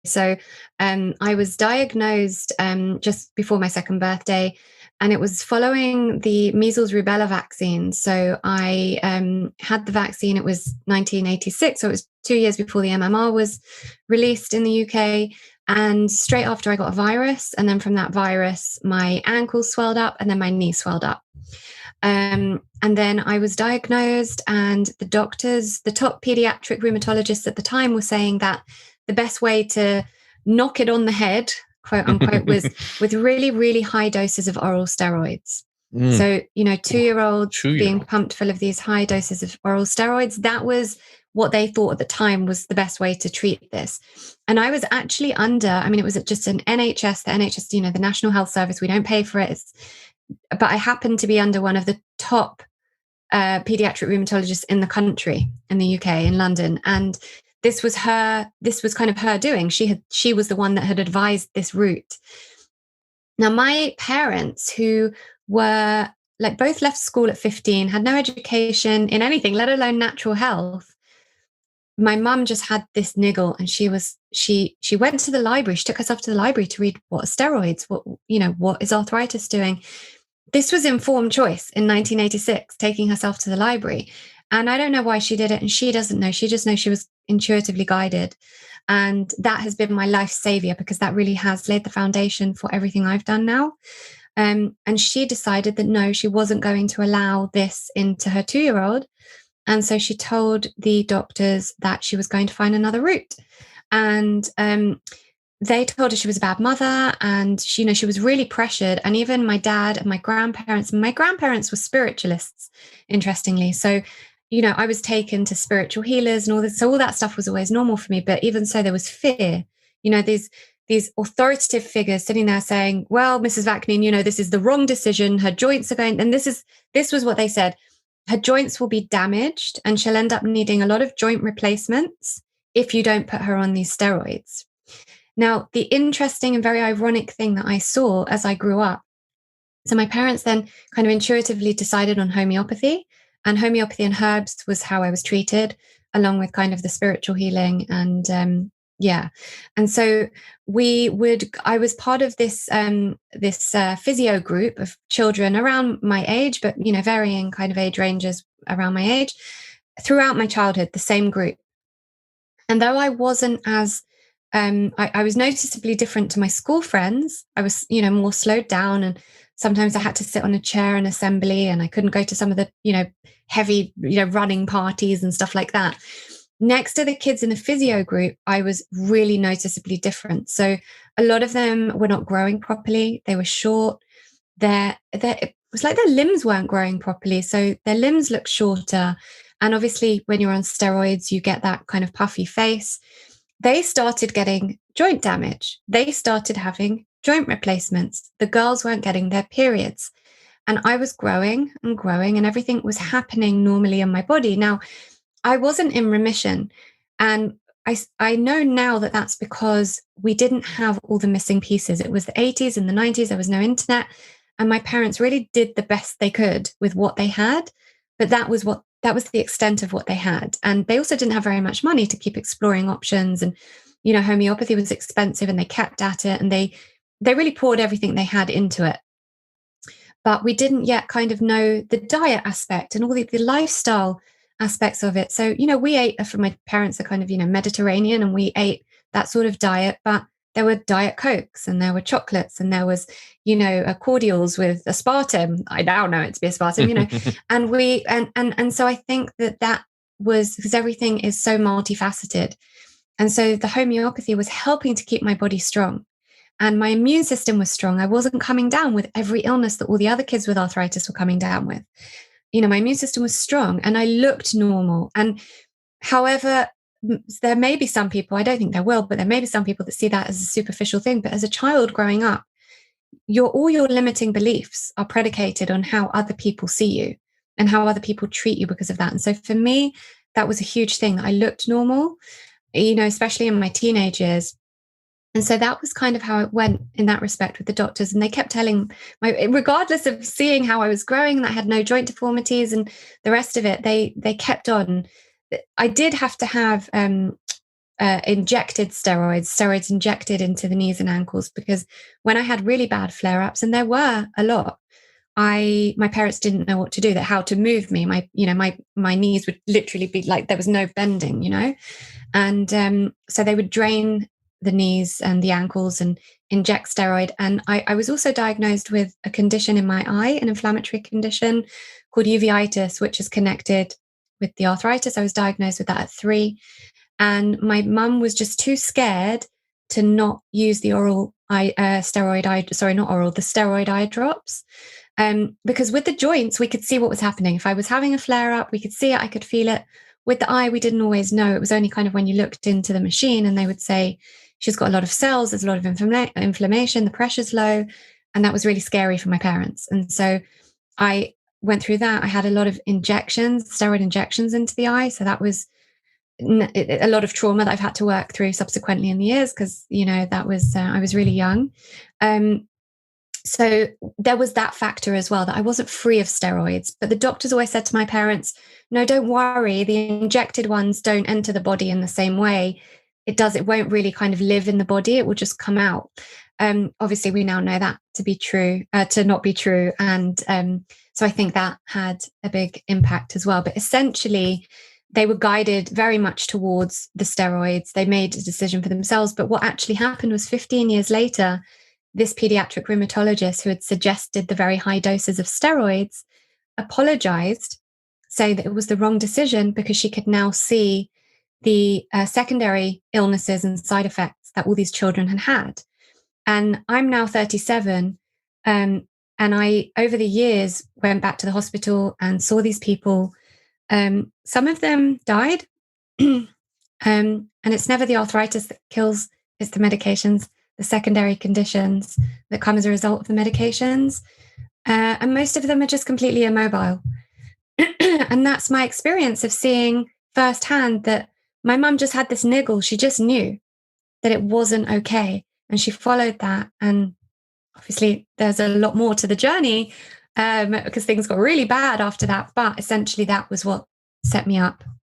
So I was diagnosed just before my second birthday, and it was following the measles rubella vaccine. So I had the vaccine. It was 1986, so it was 2 years before the MMR was released in the UK. And straight after, I got a virus, and then from that virus, my ankle swelled up, and then my knee swelled up. And then I was diagnosed, and the doctors, the top pediatric rheumatologists at the time, were saying that the best way to knock it on the head, quote unquote, was with really, really high doses of oral steroids. So, 2-year-olds being pumped full of these high doses of oral steroids, that was what they thought at the time was the best way to treat this. And I was actually it was just an NHS, the NHS, the National Health Service. We don't pay for it. But I happened to be under one of the top pediatric rheumatologists in the country, in the UK, in London. And this was kind of her doing. She was the one that had advised this route. Now, my parents, who were both left school at 15, had no education in anything, let alone natural health. My mum just had this niggle, and she went to the library. She took herself to the library to read what are steroids, what is arthritis doing. This was informed choice in 1986, taking herself to the library. And I don't know why she did it, and she doesn't know. She just knows she was intuitively guided. And that has been my life savior, because that really has laid the foundation for everything I've done now. And she decided that no, she wasn't going to allow this into her 2-year-old. And so she told the doctors that she was going to find another route. And they told her she was a bad mother, and she was really pressured. And even my dad and my grandparents were spiritualists, interestingly. So, I was taken to spiritual healers and all this. So all that stuff was always normal for me. But even so, there was fear. These authoritative figures sitting there saying, well, Mrs. Vaknine, this is the wrong decision. Her joints are going, and this was what they said. Her joints will be damaged, and she'll end up needing a lot of joint replacements if you don't put her on these steroids. Now, the interesting and very ironic thing that I saw as I grew up, so my parents then kind of intuitively decided on homeopathy, and homeopathy and herbs was how I was treated, along with kind of the spiritual healing. And and so I was part of this physio group of children around my age, but varying kind of age ranges around my age, throughout my childhood, the same group. And though I wasn't as I was noticeably different to my school friends. I was, more slowed down, and sometimes I had to sit on a chair in assembly, and I couldn't go to some of the, heavy, running parties and stuff like that. Next to the kids in the physio group, I was really noticeably different. So a lot of them were not growing properly. They were short. It was like their limbs weren't growing properly. So their limbs looked shorter. And obviously, when you're on steroids, you get that kind of puffy face. They started getting joint damage. They started having joint replacements. The girls weren't getting their periods. And I was growing and growing, and everything was happening normally in my body. Now, I wasn't in remission. And I know now that that's because we didn't have all the missing pieces. It was the 80s and the 90s. There was no internet. And my parents really did the best they could with what they had. But that was the extent of what they had. And they also didn't have very much money to keep exploring options. And, homeopathy was expensive, and they kept at it, and they really poured everything they had into it. But we didn't yet kind of know the diet aspect and all the lifestyle aspects of it. So, we ate, for my parents are kind of, Mediterranean, and we ate that sort of diet, but there were Diet Cokes, and there were chocolates, and there was, cordials with aspartame. I now know it to be aspartame, and so I think that was because everything is so multifaceted. And so the homeopathy was helping to keep my body strong, and my immune system was strong. I wasn't coming down with every illness that all the other kids with arthritis were coming down with. My immune system was strong, and I looked normal. And however, there may be some people, I don't think there will, but there may be some people that see that as a superficial thing. But as a child growing up, all your limiting beliefs are predicated on how other people see you and how other people treat you because of that. And so for me, that was a huge thing, that I looked normal, especially in my teenage years. And so that was kind of how it went in that respect with the doctors. And they kept telling regardless of seeing how I was growing, and I had no joint deformities and the rest of it, they kept on. I did have to have injected steroids injected into the knees and ankles, because when I had really bad flare-ups, and there were a lot, my parents didn't know what to do, how to move me. My knees would literally be like there was no bending, and so they would drain the knees and the ankles and inject steroid. And I was also diagnosed with a condition in my eye, an inflammatory condition called uveitis, which is connected with the arthritis. I was diagnosed with that at 3. And my mum was just too scared to not use the steroid eye drops. Because with the joints, we could see what was happening. If I was having a flare up, we could see it, I could feel it. With the eye, we didn't always know. It was only kind of when you looked into the machine and they would say, she's got a lot of cells, there's a lot of inflammation, the pressure's low. And that was really scary for my parents. And so I went through that. I had a lot of steroid injections into the eye. So that was a lot of trauma that I've had to work through subsequently in the years, because, that was, I was really young. So there was that factor as well, that I wasn't free of steroids. But the doctors always said to my parents, no, don't worry. The injected ones don't enter the body in the same way. It won't really kind of live in the body. It will just come out. Obviously, we now know that to not be true. And so I think that had a big impact as well. But essentially, they were guided very much towards the steroids. They made a decision for themselves. But what actually happened was 15 years later, this pediatric rheumatologist who had suggested the very high doses of steroids apologized, saying that it was the wrong decision, because she could now see the secondary illnesses and side effects that all these children had had. And I'm now 37. And I, over the years, went back to the hospital and saw these people. Some of them died. And it's never the arthritis that kills, it's the medications, the secondary conditions that come as a result of the medications. And most of them are just completely immobile. And that's my experience of seeing firsthand that my mum just had this niggle. She just knew that it wasn't okay. And she followed that. And obviously there's a lot more to the journey, because things got really bad after that. But essentially that was what set me up